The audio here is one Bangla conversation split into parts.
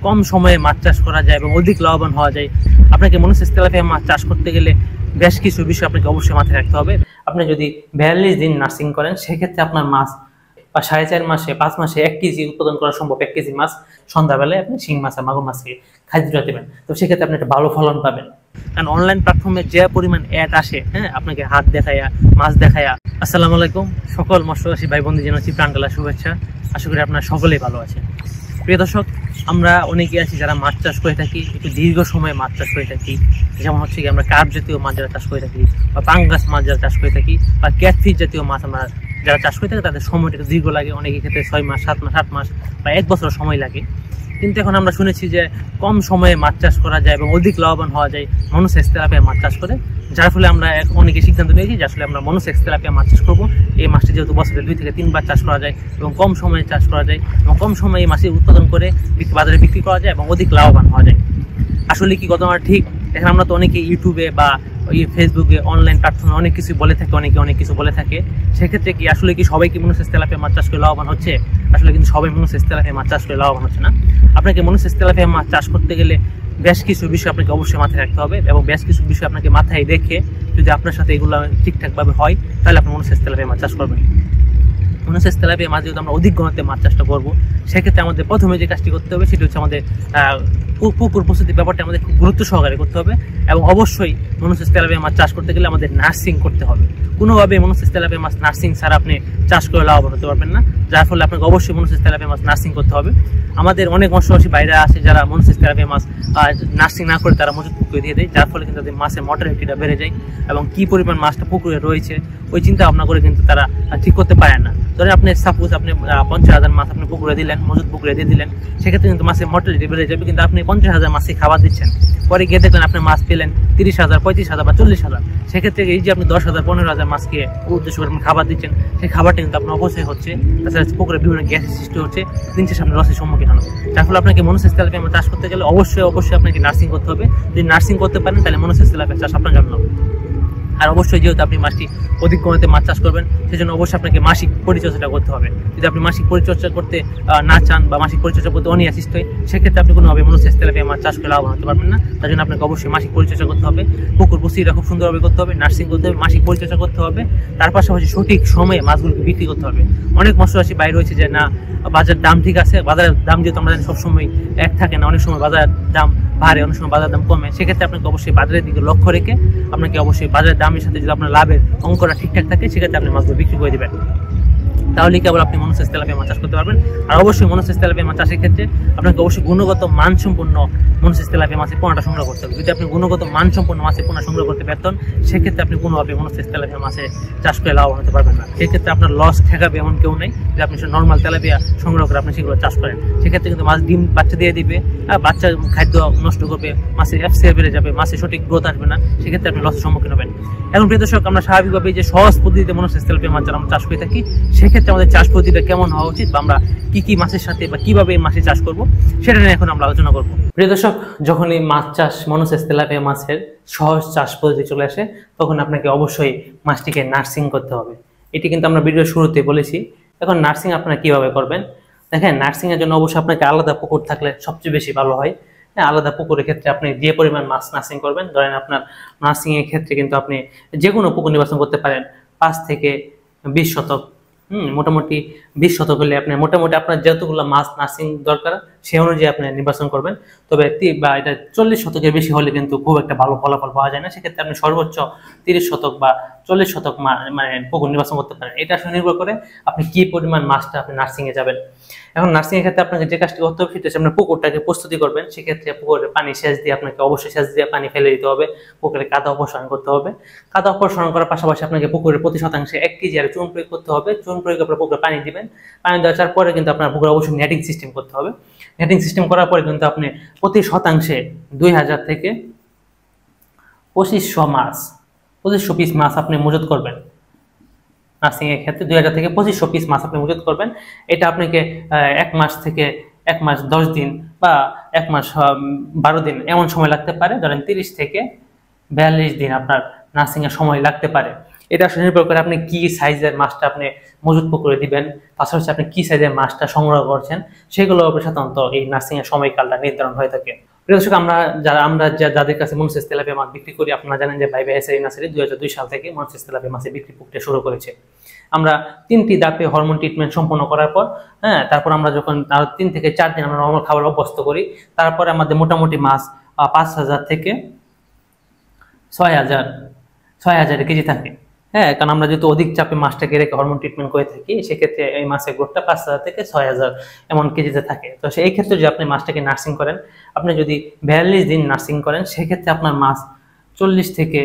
কম সময়ে মাছ চাষ করা যায় এবং অধিক লাভবান হওয়া যায়। আপনাকে মনোসেস তেলাপিয়া মাছ চাষ করতে গেলে বেশ কিছু বিষয় আপনাকে অবশ্যই মাথায় রাখতে হবে। আপনি যদি 42 দিন নার্সিং করেন সেক্ষেত্রে আপনার মাছ বা 4.5 মাসে 5 মাসে 1 কেজি উৎপাদন করা সম্ভব। 1 কেজি মাছ সন্ধ্যাবেলায় আপনি শিং মাছ আর মাগুর মাছকে খাদ্য দেবেন, তো সেক্ষেত্রে আপনি একটা ভালো ফলন পাবেন। কারণ অনলাইন প্ল্যাটফর্মে যে পরিমাণ অ্যাড আসে, আপনাকে হাত দেখায়া মাছ দেখায়া। আসসালামু আলাইকুম সকল মৎস্যচাষী ভাই বন্ধু, জানাচ্ছি প্রাণঢালা শুভেচ্ছা। আশা করি আপনারা সকলেই ভালো আছেন। প্রিয় দর্শক, আমরা অনেকে আছি যারা মাছ চাষ করে থাকি, একটু দীর্ঘ সময়ে মাছ চাষ করে থাকি। যেমন হচ্ছে কি আমরা কার্প জাতীয় মাছ যারা চাষ করে থাকি, বা পাঙ্গাস মাছ যারা চাষ করে থাকি, বা ক্যাটফিশ জাতীয় মাছ আমরা যারা চাষ করে থাকি, তাদের সময়টা একটু দীর্ঘ লাগে। অনেকের ক্ষেত্রে 6 মাস 7 মাস 8 মাস বা 1 বছর সময় লাগে। কিন্তু এখন আমরা শুনেছি যে কম সময়ে মাছ চাষ করা যায় এবং অধিক লাভবান হওয়া যায় মনোসেস তেলাপিয়া মাছ চাষ করে। যার ফলে আমরা অনেকে সিদ্ধান্ত নিয়েছি যে আসলে আমরা মনোসেস তেলাপিয়া মাছ চাষ করবো। এই মাছটি যেহেতু বছরে 2 থেকে 3 বার চাষ করা যায় এবং কম সময়ে চাষ করা যায় এবং কম সময়ে এই মাছের উৎপাদন করে বাজারে বিক্রি করা যায় এবং অধিক লাভবান হওয়া যায়। আসলে কি ঘটনা ঠিক? এখন আমরা তো অনেকে ইউটিউবে বা ফেসবুকে অনলাইন প্ল্যাটফর্মে অনেক কিছু বলে থাকে, অনেকে অনেক কিছু বলে থাকে। সেক্ষেত্রে কি আসলে কি সবাই কি মনোসেস তেলাপিয়া মাছ চাষ করে লাভবান হচ্ছে? আসলে কিন্তু সবাই মনোসেস তেলাপিয়া মাছ চাষ করে লাভবান হচ্ছে না। আপনাকে মনোসেস তেলাপিয়া মাছ চাষ করতে গেলে বেশ কিছু বিষয় আপনাকে অবশ্যই মাথায় রাখতে হবে এবং বেশ কিছু বিষয় আপনাকে মাথায় রেখে যদি আপনার সাথে এগুলো ঠিকঠাকভাবে হয় তাহলে আপনি মনোসেস তেলাপিয়া মাছ চাষ করবেন। মনোসেস তেলাপিয়া মাছ যেহেতু আমরা অধিক গণতে মাছ চাষটা করবো, সেক্ষেত্রে আমাদের প্রথমে যে কাজটি করতে হবে সেটি হচ্ছে আমাদের পুকুর প্রস্তুতির ব্যাপারটা আমাদের খুব গুরুত্ব সহকারে করতে হবে। এবং অবশ্যই মনোসেস তেলাপিয়া মাছ চাষ করতে গেলে আমাদের নার্সিং করতে হবে। কোনোভাবে মনোসেস তেলাপিয়া মাছ নার্সিং ছাড়া আপনি চাষ করে লাভবান হতে পারবেন না। যার ফলে আপনাকে অবশ্যই মনোসেস তেলাপিয়া মাছ নার্সিং করতে হবে। আমাদের অনেক মৎস্যচাষী বাইরে আছে যারা মনোসেস তেলাপিয়া মাছ নার্সিং না করে তারা মজুত পুকুরে দিয়ে দেয়, যার ফলে কিন্তু তাদের মাছের মর্টালিটিটা বেড়ে যায় এবং কি পরিমাণ মাছটা পুকুরে রয়েছে ওই চিন্তা ভাবনা করে কিন্তু তারা ঠিক করতে পারেন না। ধরেন আপনি সাপোজ আপনি 50,000 মাছ আপনি পুকুরে দিলেন, মজুত পুকুরে দিয়ে দিলেন, সেক্ষেত্রে কিন্তু মাছের মর্টালিটি বেড়ে যাবে। কিন্তু আপনি 50,000 মাছকে খাবার দিচ্ছেন, পরে গিয়ে দেখলেন আপনি মাছ পেলেন 30,000, 35,000 বা 40,000। সেক্ষেত্রে এই যে আপনি 10,000, 15,000 মাছকে উদ্দেশ্য করে আপনি খাবার দিচ্ছেন, সেই খাবারটা কিন্তু আপনার অপচয় হচ্ছে। তাছাড়া পুকুরে বিভিন্ন গ্যাসের সৃষ্টি হচ্ছে, দিন শেষে আপনি লসের সম্মুখীন হন। যার ফলে আপনাকে মনোসেস তেলাপিয়া চাষ করতে গেলে অবশ্যই আপনাকে নার্সিং করতে হবে। যদি নার্সিং করতে পারেন তাহলে মনোসেস তেলাপিয়া চাষ আপনার জন্য। আর অবশ্যই যেহেতু আপনি মাছটি অধিক গণতে মাছ চাষ করবেন, সেজন্য অবশ্যই আপনাকে মাসিক পরিচর্যাটা করতে হবে। যদি আপনি মাসিক পরিচর্যা করতে না চান বা মাসিক পরিচর্যা করতে অনিয়াসিষ্ট হয়, সেক্ষেত্রে আপনি কোনোভাবে মনোসেস তেলাপিয়া মাছ চাষ করে লাভবান হতে পারবেন না। তার জন্য আপনাকে অবশ্যই মাসিক পরিচর্যা করতে হবে, পুকুর প্রস্তুতিটা খুব সুন্দরভাবে করতে হবে, নার্সিং করতে হবে, মাসিক পরিচর্যা করতে হবে। তার পাশাপাশি সঠিক সময়ে মাছগুলোকে বিক্রি করতে হবে। অনেক মৎস্যচাষী বাইরে রয়েছে যে না বাজার দাম ঠিক আছে, বাজারের দাম যেহেতু আমরা জানি সবসময় এক থাকে না, অনেক সময় বাজারের দাম বাড়ে, অনেক সময় বাজার দাম কমে। সেক্ষেত্রে আপনাকে অবশ্যই বাজারের দিকে লক্ষ্য রেখে আপনাকে অবশ্যই বাজারের দামের সাথে যদি আপনার লাভের অঙ্কটা ঠিকঠাক থাকে সেক্ষেত্রে আপনি মাছগুলো বিক্রি করে দেবেন। তাহলে কেবল আপনি মনোসেস তেলাপিয়া মাছ চাষ করতে পারবেন। আর অবশ্যই মনোসেস তেলাপিয়া মাছ চাষের ক্ষেত্রে আপনাকে অবশ্যই গুণগত মানসম্পন্ন মনোসেস তেলাপিয়া মাছের পোনাটা সংগ্রহ করতে হবে। যদি আপনি গুণগত মানসম্পন্ন মাছের পোনা সংগ্রহ করতে পারতেন, সেক্ষেত্রে আপনি কোনোভাবে মনোসেস তেলাপিয়া মাছে চাষ করে লাভবান হতে পারবেন না। সেক্ষেত্রে আপনার লস ঠেকাবে এমন কেউ নেই। যদি আপনি নর্মাল তেলাপিয়া সংগ্রহ করে আপনি সেগুলো চাষ করেন, সেক্ষেত্রে কিন্তু মাছ ডিম বাচ্চা দিয়ে দিবে, বাচ্চা খাদ্য নষ্ট করবে, মাছের এফসিআর বেড়ে যাবে, মাছের সঠিক গ্রোথ আসবে না, সেক্ষেত্রে আপনি লসের সম্মুখীন হবেন। এখন প্রিয় দর্শক, আমরা স্বাভাবিকভাবে যে সহজ পদ্ধতিতে মনোসেস তেলাপিয়া মাছ আমরা চাষ করে থাকি, সেক্ষেত্রে আমাদের চাষ পদ্ধতিটা কেমন হওয়া উচিত বা আমরা কি মাছের সাথে বা কিভাবে এই মাছে চাষ করব সেটা নিয়ে এখন আমরা আলোচনা করব। প্রিয় দর্শক, যখন এই মাছ চাষ মনোসেস তেলাপিয়া মাছের সহজ চাষ পদ্ধতি চলে আসে, তখন আপনাকে অবশ্যই মাছটিকে নার্সিং করতে হবে। এটি কিন্তু আমরা ভিডিওর শুরুতে বলেছি। এখন নার্সিং আপনারা কিভাবে করবেন দেখেন। নার্সিং এর জন্য অবশ্যই আপনাকে আলাদা পুকুর থাকলে সবচেয়ে বেশি ভালো হয়। আলাদা পুকুরের ক্ষেত্রে আপনি যে পরিমাণ মাছ নার্সিং করবেন, ধরেন আপনার নার্সিং এর ক্ষেত্রে কিন্তু আপনি যে কোনো পুকুর নির্বাচন করতে পারেন। 5 থেকে 20 শতক, মোটামুটি 20 শতক হলে আপনি মোটামুটি আপনার যতগুলো মাছ নার্সিং দরকার সে অনুযায়ী আপনি নির্বাচন করবেন। তবে বা এটা 40 শতকের বেশি হলে কিন্তু খুব একটা ভালো ফলাফল পাওয়া যায় না। সেক্ষেত্রে আপনি সর্বোচ্চ 30 শতক বা 40 শতক মানে পুকুর নির্বাচন করতে পারেন। এটা আসলে নির্ভর করে আপনি কি পরিমাণ মাছটা আপনি নার্সিং এ যাবেন। এখন নার্সিং এর ক্ষেত্রে আপনাকে যে কাজটি করতে হবে সেটা হচ্ছে আপনার পুকুরটাকে প্রস্তুতি করবেন। সেক্ষেত্রে পুকুরে পানি সেচ দিয়ে আপনাকে অবশ্যই সেচ দিয়ে পানি ফেলে দিতে হবে, পুকুরে কাদা অপসারণ করতে হবে। কাদা অপসারণ করার পাশাপাশি আপনাকে পুকুরের প্রতি শতাংশে 1 কেজি আর চুন প্রয়োগ করতে হবে। চুন প্রয়োগের পরে পুকুরে পানি দিবেন। পানি দেওয়ার পরে কিন্তু আপনার পুকুরে অবশ্যই নেটিং সিস্টেম করতে হবে। নেটিং সিস্টেম করার পরে কিন্তু আপনি প্রতি শতাংশে 2000 থেকে 2500 মাছ, 2500 পিস মাছ আপনি মজুত করবেন। নার্সিং এর ক্ষেত্রে 2000 থেকে 2500 পিস মাছ আপনি মজুত করবেন। এটা আপনাকে 1 মাস থেকে 1 মাস 10 দিন বা 1 মাস 12 দিন এমন সময় লাগতে পারে। ধরেন 30 থেকে 42 দিন আপনার নার্সিং এর সময় লাগতে পারে। এটা আসলে নির্ভর করে আপনি কি সাইজের মাছটা আপনি মজুত পুকুরে দিবেন, তাছাড়া হচ্ছে আপনি কি সাইজের মাছটা সংগ্রহ করছেন, সেগুলোর উপর সাধারণত এই নার্সিং এর সময়কালটা নির্ধারণ হয়ে থাকে। প্রিয় দর্শক, যাদের কাছে মনসেস তেলাপিয়া মাছ বিক্রি করি, আপনারা জানেন যে ভাইবা হ্যাচারি নার্সারি 2002 সাল থেকে মনসেস তেলাপিয়া মাছের বিক্রি প্রক্রিয়া শুরু করেছে। আমরা 3টি ধাপে হরমোন ট্রিটমেন্ট সম্পন্ন করার পর তারপর আমরা যখন আরো 3 থেকে 4 দিন আমরা নরমাল খাবার অভ্যস্ত করি, তারপরে আমাদের মোটামুটি মাছ 5,000 থেকে 6,000 কেজি থাকে। কারণ আমরা যেহেতু অধিক চাপে মাছটাকে রেখে হরমোন ট্রিটমেন্ট করে থাকি, সেক্ষেত্রে এই মাছের গ্রোথটা 5,000 থেকে 6,000 এমন কেজিতে থাকে। তো সেই ক্ষেত্রে যদি আপনি মাছটাকে নার্সিং করেন, আপনি যদি 42 দিন নার্সিং করেন, সেক্ষেত্রে আপনার মাছ 40 থেকে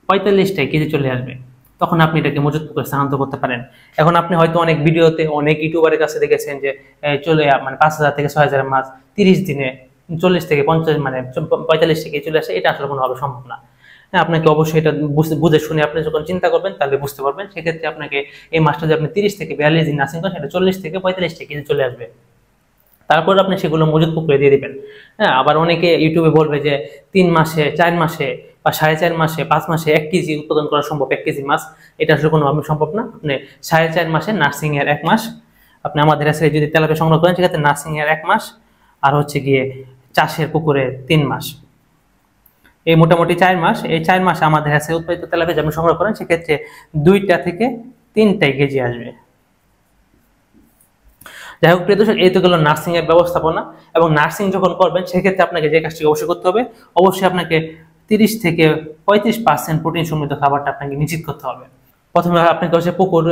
45টা কেজি চলে আসবে। তখন আপনি এটাকে মজুত পুকুরে স্থানান্তর করতে পারেন। এখন আপনি হয়তো অনেক ভিডিওতে অনেক ইউটিউবারের কাছে দেখেছেন যে 5,000 থেকে 6,000 মাছ 30 দিনে 40 থেকে 50 45 থেকে চলে আসে। এটা আসলে কোনোভাবে সম্ভব না। আপনাকে অবশ্যই এটা বুঝে শুনে আপনি যখন চিন্তা করবেন তাহলে বুঝতে পারবেন। সেক্ষেত্রে আপনাকে এই মাছটা যদি আপনি 30 থেকে 42 দিন নার্সিং করেন, সেটা 40 থেকে 45 কেজি চলে আসবে। তারপর আপনি সেগুলো মজুত পুকুরে দিয়ে দিবেন। আবার অনেকে ইউটিউবে বলবে যে 3 মাসে 4 মাসে বা 4.5 মাসে 5 মাসে 1 কেজি উৎপাদন করা সম্ভব, 1 কেজি মাছ। এটা আসলে কোনোভাবে সম্ভব না। আপনি 4.5 মাসে নার্সিং এর 1 মাস, আপনি আমাদের কাছে যদি তেলাপিয়া সংগ্রহ করেন, সেক্ষেত্রে নার্সিং এর 1 মাস আর হচ্ছে গিয়ে চাষের পুকুরে 3 মাস, এই মোটামুটি 4 মাস। এই 4 মাসে আমাদের কাছে উৎপাদিত তেলাপিয়া আপনি সংগ্রহ করেন, সেক্ষেত্রে 2টা থেকে 3টা কেজি আসবে। যাই হোক প্রিয় দর্শক, এই তো গেল নার্সিং এর ব্যবস্থাপনা। এবং নার্সিং যখন করবেন, সেক্ষেত্রে আপনাকে যে কাজটি অবশ্যই করতে হবে, অবশ্যই আপনাকে 30 থেকে 35% প্রোটিন সমৃদ্ধ খাবারটা আপনাকে নিশ্চিত করতে হবে। প্রথমে আপনাকে হচ্ছে পুকুর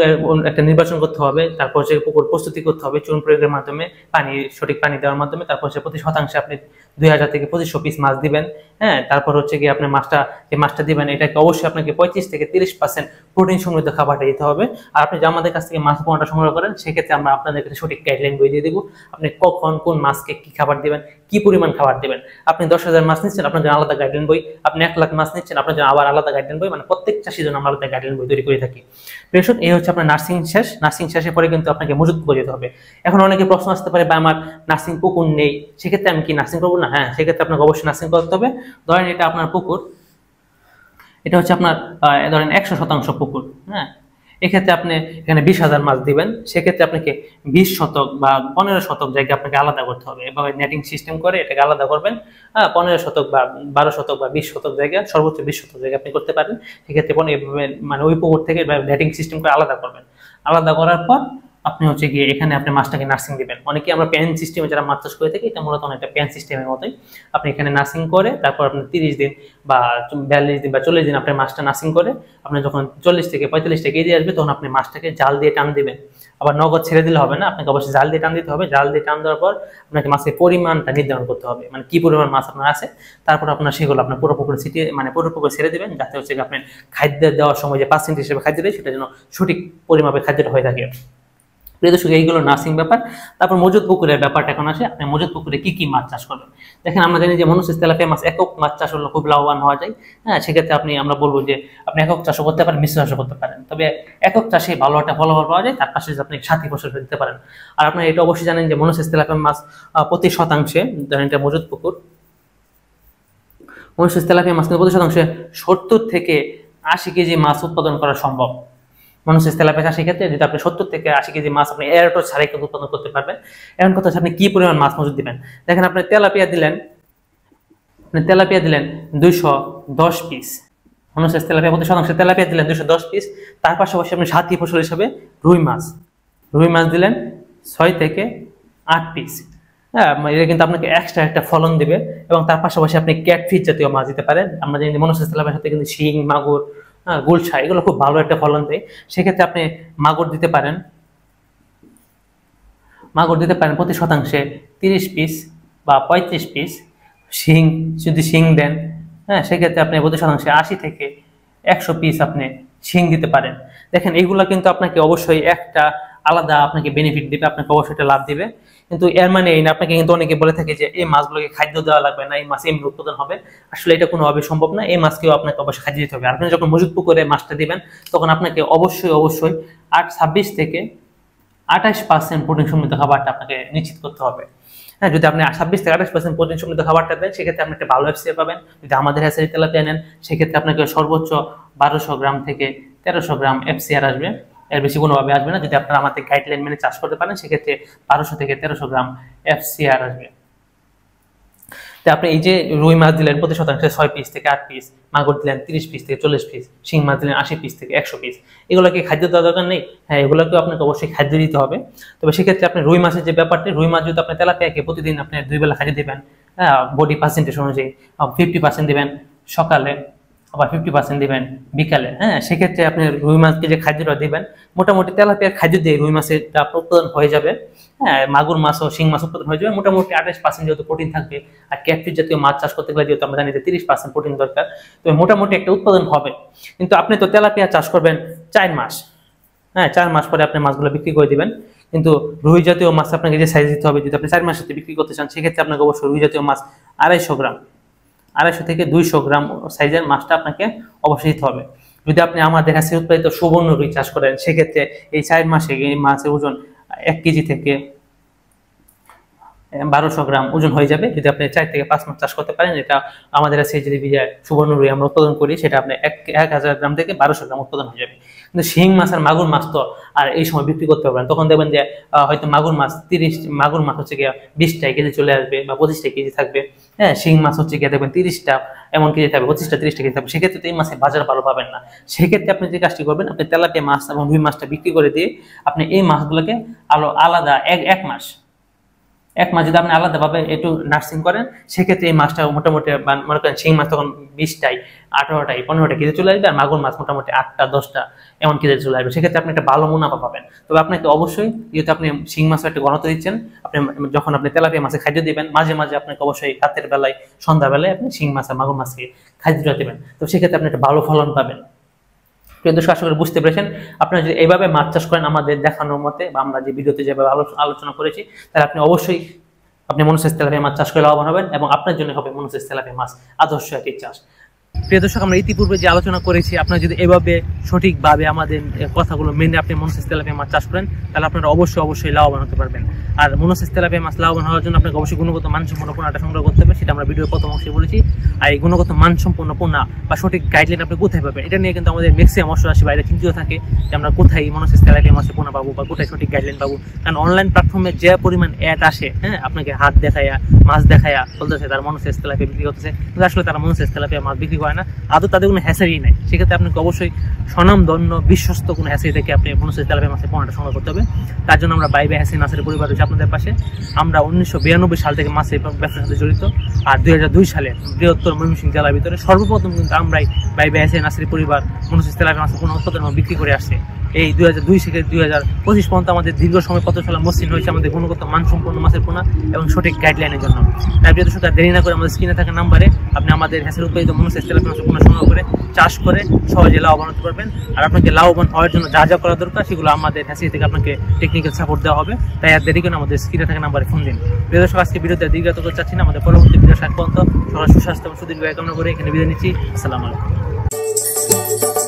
একটা নির্বাচন করতে হবে, তারপর হচ্ছে পুকুর প্রস্তুতি করতে হবে চুন প্রয়োগের মাধ্যমে, সঠিক পানি দেওয়ার মাধ্যমে। তারপর হচ্ছে প্রতি শতাংশে আপনি 2000 থেকে 2500 পিস মাছ দিবেন। তারপর হচ্ছে গিয়ে আপনি মাছটা দিবেন, এটাকে অবশ্যই আপনাকে 35 থেকে 30% প্রোটিন সমৃদ্ধ খাবারটা দিতে হবে। আর আপনি যে আমাদের কাছ থেকে মাছ পোনাটা সংগ্রহ করেন, সেক্ষেত্রে আমরা আপনাদেরকে সঠিক গাইডলাইন বই দিয়ে দেবো। আপনি কখন কোন মাছকে কি খাবার দিবেন, কি পরিমাণ খাবার দিবেন। আপনি 10,000 মাছ নিচ্ছেন, আপনার জন্য আলাদা গাইডলাইন বই। আপনি 1 লাখ মাছ নিচ্ছেন, আপনার জন্য আবার আলাদা গাইডলাইন বই। প্রত্যেক চাষির জন্য আমরা আলাদা গাইডলাইন বই তৈরি করে থাকি। প্রেষক, এই হচ্ছে আপনার নার্সিং শেষ। নার্সিং শেষের পরে কিন্তু আপনাকে মজুত করে যেতে হবে। এখন অনেকে প্রশ্ন আসতে পারে, বা আমার নার্সিং পুকুর নেই, সেক্ষেত্রে আমি কি নার্সিং করবো না? সেক্ষেত্রে আপনাকে অবশ্যই নার্সিং করতে হবে। ধরেন এটা আপনার পুকুর, এটা হচ্ছে আপনার ধরেন 100% পুকুর। এক্ষেত্রে আপনি এখানে 20,000 মাছ দিবেন, সেক্ষেত্রে আপনাকে 20 শতক বা 15 শতক জায়গা আপনাকে আলাদা করতে হবে। এভাবে নেটিং সিস্টেম করে এটাকে আলাদা করবেন। 15 শতক বা 12 শতক বা 20 শতক জায়গা, সর্বোচ্চ 20 শতক জায়গা আপনি করতে পারেন। সেক্ষেত্রে ওই পুকুর থেকে নেটিং সিস্টেম করে আলাদা করবেন। আলাদা করার পর আপনি হচ্ছে গিয়ে এখানে আপনি মাছটাকে নার্সিং দিবেন। অনেকে আমরা প্যান সিস্টেমে যারা মাছ চাষ করে থাকি, এটা মূলত অনেকটা প্যান সিস্টেমের মতোই। আপনি এখানে নার্সিং করে তারপর আপনি 30 দিন বা 42 দিন বা 40 দিন আপনি মাছটা নার্সিং করে আপনি যখন 40 থেকে 45টা কেজি আসবে, তখন আপনি মাছটাকে জাল দিয়ে টান দিবেন। আবার নগদ ছেড়ে দিলে হবে না, আপনাকে অবশ্যই জাল দিয়ে টান দিতে হবে। জাল দিয়ে টান দেওয়ার পর আপনাকে মাছের পরিমাণটা নির্ধারণ করতে হবে, কি পরিমাণ মাছ আপনার আছে। তারপর আপনার সেগুলো আপনার পুরো পুকুরে ছিটিয়ে পুরো পুকুরে ছেড়ে দেবেন, যাতে হচ্ছে আপনি খাদ্য দেওয়ার সময় যে 5% হিসেবে খাদ্য দেয়, সেটা যেন সঠিক পরিমাপে খাদ্যটা হয়ে থাকে। এইগুলো নার্সিং ব্যাপার। তারপর মজুত পুকুরের ব্যাপারটা এখন আসে, আপনি মজুত পুকুরে কি কি মাছ চাষ করবেন। দেখেন, আমরা জানি যে মনোসিস তেলাপিয়া মাছ একক মাছ চাষ হলে খুব লাভবান হওয়া যায়। সেক্ষেত্রে আমরা বলবো যে আপনি একক চাষও করতে পারেন, মিশ্র চাষও করতে পারেন। তবে একক চাষে ভালো একটা ফলাফল পাওয়া যায়, তার পাশে আপনি সাথী ফসল দিতে পারেন। আর আপনারা এটা অবশ্যই জানেন যে মনোসিস তেলাপিয়া মাছ প্রতি শতাংশে, ধরেন এটা মজুত পুকুর, মনোসিস তেলাপিয়া মাছ প্রতি শতাংশে 70 থেকে 80 কেজি মাছ উৎপাদন করা সম্ভব। মনোসিস তেলাপিয়া চাষের ক্ষেত্রে যদি আপনি 70 থেকে 80 কেজি মাছ আপনি এয়ারটস ছাড়াই কিন্তু উৎপাদন করতে পারবেন। এখন কথা হচ্ছে আপনি কি পরিমাণ মাছ মজুত দিবেন। দেখেন, আপনি তেলাপিয়া দিলেন 210 পিস, মনোসিস তেলাপিয়া প্রতি শতাংশে তেলাপিয়া দিলেন 210 পিস। তার পাশাপাশি আপনি সাথী ফসল হিসেবে রুই মাছ দিলেন 6 থেকে 8 পিস। এটা কিন্তু আপনাকে এক্সট্রা একটা ফলন দিবে। এবং তার পাশাপাশি আপনি ক্যাটফিশ জাতীয় মাছ দিতে পারেন। আমরা জানি মনোসিস তেলাপিয়ার সাথে কিন্তু শিং, মাগুর, গুলশা এগুলো খুব ভালো একটা ফলন দেয়। সেক্ষেত্রে আপনি মাগুর দিতে পারেন প্রতি শতাংশে 30 পিস বা 35 পিস। যদি শিং দেন, সেক্ষেত্রে আপনি প্রতি শতাংশে 80 থেকে 100 পিস আপনি শিং দিতে পারেন। দেখেন, এইগুলা কিন্তু আপনাকে অবশ্যই একটা আলাদা আপনাকে বেনিফিট দিবে, আপনাকে অবশ্যই একটা লাভ দিবে। কিন্তু এর মানে এই না, আপনাকে কিন্তু অনেকে বলে থাকে যে এই মাছগুলোকে খাদ্য দেওয়া লাগবে না, এই মাছ এমনি উৎপাদন হবে। আসলে এটা কোনোভাবে সম্ভব না। এই মাছকেও আপনাকে অবশ্যই খাদ্য দিতে হবে। আপনি যখন মজুত পুকুরে মাছটা দিবেন, তখন আপনাকে অবশ্যই 26 থেকে 28% প্রোটিন সমৃদ্ধ খাবারটা আপনাকে নিশ্চিত করতে হবে। যদি আপনি 26 থেকে 28% প্রোটিন সমৃদ্ধ খাবারটা দেন, সেক্ষেত্রে আপনি একটা ভালো এফসিএফ পাবেন। যদি আমাদের হ্যাচারি তেলাপিয়া নেন, সেক্ষেত্রে আপনাকে সর্বোচ্চ 1200 গ্রাম থেকে 1300 গ্রাম FCR আসবে, এর বেশি কোনোভাবে আসবে না। যদি আপনারা আমাদের গাইডলাইন মেনে চাষ করতে পারেন সেক্ষেত্রে 1200 থেকে 1300 গ্রাম FCR আসবে। তো আপনি এই যে রুই মাছ দিলেন প্রতি শতাংশে 6 পিস থেকে 8 পিস, মাগুর দিলেন 30 পিস থেকে 40 পিস, শিং মাছ দিলেন 80 পিস থেকে 100 পিস, এগুলোকে খাদ্য দেওয়ার দরকার নেই? হ্যাঁ, এগুলোকেও আপনাকে অবশ্যই খাদ্য দিতে হবে। তবে সেক্ষেত্রে আপনি রুই মাছের যে ব্যাপারটি, রুই মাছ যদি আপনি তেলাপিয়াকে প্রতিদিন আপনি 2 বেলা খাদ্য দেবেন, হ্যাঁ, বডি পার্সেন্টেজ অনুযায়ী 50% দিবেন সকালে, আবার 50% দিবেন বিকালে। হ্যাঁ, সেক্ষেত্রে আপনি রুই মাছকে যে খাদ্যটা দিবেন, মোটামুটি তেলাপিয়ার খাদ্য দিয়ে রুই মাছের উৎপাদন হয়ে যাবে। হ্যাঁ, মাগুর মাছ ও শিং মাছ উৎপাদন হয়ে যাবে। মোটামুটি 28% যেহেতু প্রোটিন থাকবে, আর ক্যাটফিশ জাতীয় মাছ চাষ করতে গেলে যেহেতু আমরা জানি যে 30% প্রোটিন দরকার, তো মোটামুটি একটা উৎপাদন হবে। কিন্তু আপনি তো তেলাপিয়া চাষ করবেন 4 মাস, হ্যাঁ, 4 মাস পরে আপনি মাছগুলো বিক্রি করে দিবেন। কিন্তু রুই জাতীয় মাছ আপনাকে যে সাইজ দিতে হবে, যদি আপনি 4 মাসের বিক্রি করতে চান সেক্ষেত্রে আপনাকে অবশ্যই রুই জাতীয় মাছ 250 থেকে 200 গ্রাম সাইজের মাছটা আপনাকে অবশ্যই দিতে হবে। যদি আপনি আমাদের কাছে উৎপাদিত সুবর্ণ রুই চাষ করেন সেক্ষেত্রে এই 4 মাসে এই মাছের ওজন 1 কেজি থেকে 1200 গ্রাম ওজন হয়ে যাবে। যদি আপনি 4 থেকে 5 মাস চাষ করতে পারেন, এটা আমাদের কাছে যদি সুবর্ণ রুই আমরা উৎপাদন করি, সেটা আপনি 1000 গ্রাম থেকে 1200 গ্রাম উৎপাদন হয়ে যাবে। কিন্তু শিং মাছ আর মাগুর মাছ তো আর এই সময় বিক্রি করতে পারবেন, তখন দেখবেন যে হয়তো মাগুর মাছ হচ্ছে গিয়ে 20টা কেজি চলে আসবে বা 25টা কেজি থাকবে। হ্যাঁ, শিং মাছ হচ্ছে গিয়ে দেখবেন 30টা এমন কেজি থাকবে, 25টা 30টা কেজি থাকবে। সেক্ষেত্রে তো এই মাছের বাজার ভালো পাবেন না। সেক্ষেত্রে আপনি যে কাজটি করবেন, আপনি তেলাপিয়া মাছ এবং রুই মাছটা বিক্রি করে দিয়ে আপনি এই মাছগুলোকে আলাদা এক মাস যদি আপনি আলাদাভাবে একটু নার্সিং করেন, সেক্ষেত্রে এই মাছটা মোটামুটি মনে করেন শিং মাছ তখন 20টায় 18টায় 15টা কেজি চলে আসবে, আর মাগুর মাছ মোটামুটি 8টা 10টা এমন কেজি চলে আসবে। সেক্ষেত্রে আপনি একটা ভালো মুনাফা পাবেন। তবে আপনাকে অবশ্যই, যেহেতু আপনি শিং মাছের একটা ঘনত্ব দিচ্ছেন, আপনি যখন আপনি তেলাপিয়া মাছে খাদ্য দিবেন, মাঝে মাঝে আপনাকে অবশ্যই রাতের বেলায় সন্ধ্যাবেলায় আপনি শিং মাছ আর মাগুর মাছকে খাদ্যটা দেবেন। তো সেক্ষেত্রে আপনি একটা ভালো ফলন পাবেন। প্রিয় দর্শক, আশা করি বুঝতে পেরেছেন। আপনারা যদি এইভাবে মাছ চাষ করেন আমাদের দেখানোর মতে, বা আমরা যে ভিডিওতে যেভাবে আলোচনা করেছি, তাহলে আপনি অবশ্যই মনোসেস তেলাপিয়া মাছ চাষ করে লাভবান হবেন, এবং আপনার জন্য হবে মনোসেস তেলাপিয়া মাছ আদর্শ একটি চাষ। প্রিয় দর্শক, আমরা ইতিপূর্বে যে আলোচনা করেছি, আপনারা যদি এভাবে সঠিকভাবে আমাদের কথাগুলো মেনে আপনি মনোসেস তেলাপিয়া মাছ চাষ করেন, তাহলে আপনারা অবশ্যই লাভবান হতে পারবেন। আর মনোসেস তেলাপিয়া মাছ লাভবান হওয়ার জন্য আপনাকে অবশ্যই গুণগত মানসম্পন্ন পোনাটা সংগ্রহ করতে হবে, সেটা আমরা ভিডিওর প্রথম অংশে বলেছি। আর এই গুণগত মানসম্পন্ন পোনা বা সঠিক গাইডলাইন আপনি কোথায় পাবেন, এটা নিয়ে কিন্তু আমাদের ম্যাক্সিমাম অংশরাশি বাইরে চিন্তিত থাকে যে আমরা কোথায় মনোসেস তেলাপিয়া মাছের পোনা পাবো বা কোথায় সঠিক গাইডলাইন পাবো। কারণ অনলাইন প্ল্যাটফর্মে যে পরিমাণ অ্যাড আসে, হ্যাঁ, আপনাকে হাত দেখায়া মাছ দেখায়া বলতেছে তারা মনোসেস তেলাপিয়া বিক্রি করতেছে, কিন্তু আসলে তারা মনোসেস তেলাপিয়া মাছ বিক্রি করে না, আদৌ তাদের কোনো হ্যাচারি নাই। সেক্ষেত্রে আপনাকে অবশ্যই স্বনামধন্য বিশ্বস্ত কোনো হ্যাচারি থেকে আপনি মনোসেস তেলাপিয়া মাছের পোনাটা সংগ্রহ করতে হবে। তার জন্য আমরা বাইবে হ্যাচারি নার্সারি পরিবার রয়েছে আপনাদের পাশে। আমরা 1992 সাল থেকে মাছের ব্যবসার সাথে জড়িত, আর 2002 সালে বৃহত্তর ময়মনসিংহ জেলার ভিতরে সর্বপ্রথম কিন্তু আমরাই বাইবে হ্যাচারি নার্সারি পরিবার মনোসেস তেলাপিয়া মাছের পোনা উৎপাদন বিক্রি করে আসছে। এই 2002 থেকে 2025 পর্যন্ত আমাদের দীর্ঘ সময় পথ চলা মসৃণ হয়েছে আমাদের গুণগত মানসম্পন্ন মাছের পোনা এবং সঠিক গাইডলাইনের জন্য। তাই প্রিয় দর্শক, দেরি না করে আমাদের স্ক্রিনে থাকা নাম্বারে আপনি আমাদের হ্যাচারি উৎপাদিত মনোসেস তেলাপিয়া মাছের পোনা সংগ্রহ করে চাষ করে সহজে লাভবান হতে পারবেন। আর আপনাকে লাভবান হওয়ার জন্য যা যা করা দরকার সেগুলো আমাদের হ্যাচারি থেকে আপনাকে টেকনিক্যাল সাপোর্ট দেওয়া হবে। তাই আর দেরি করে আমাদের স্ক্রিনে থাকা নাম্বারে ফোন দিন। প্রিয় দর্শক, আজকে ভিডিওতে দীর্ঘায়িত করতে চাচ্ছি না, আমাদের পরবর্তী ভিডিও শেষ পর্যন্ত সবার সুস্বাস্থ্য এবং সুদীর্ঘ কামনা করে এখানে বিদায় নিচ্ছি। আসসালামু আলাইকুম।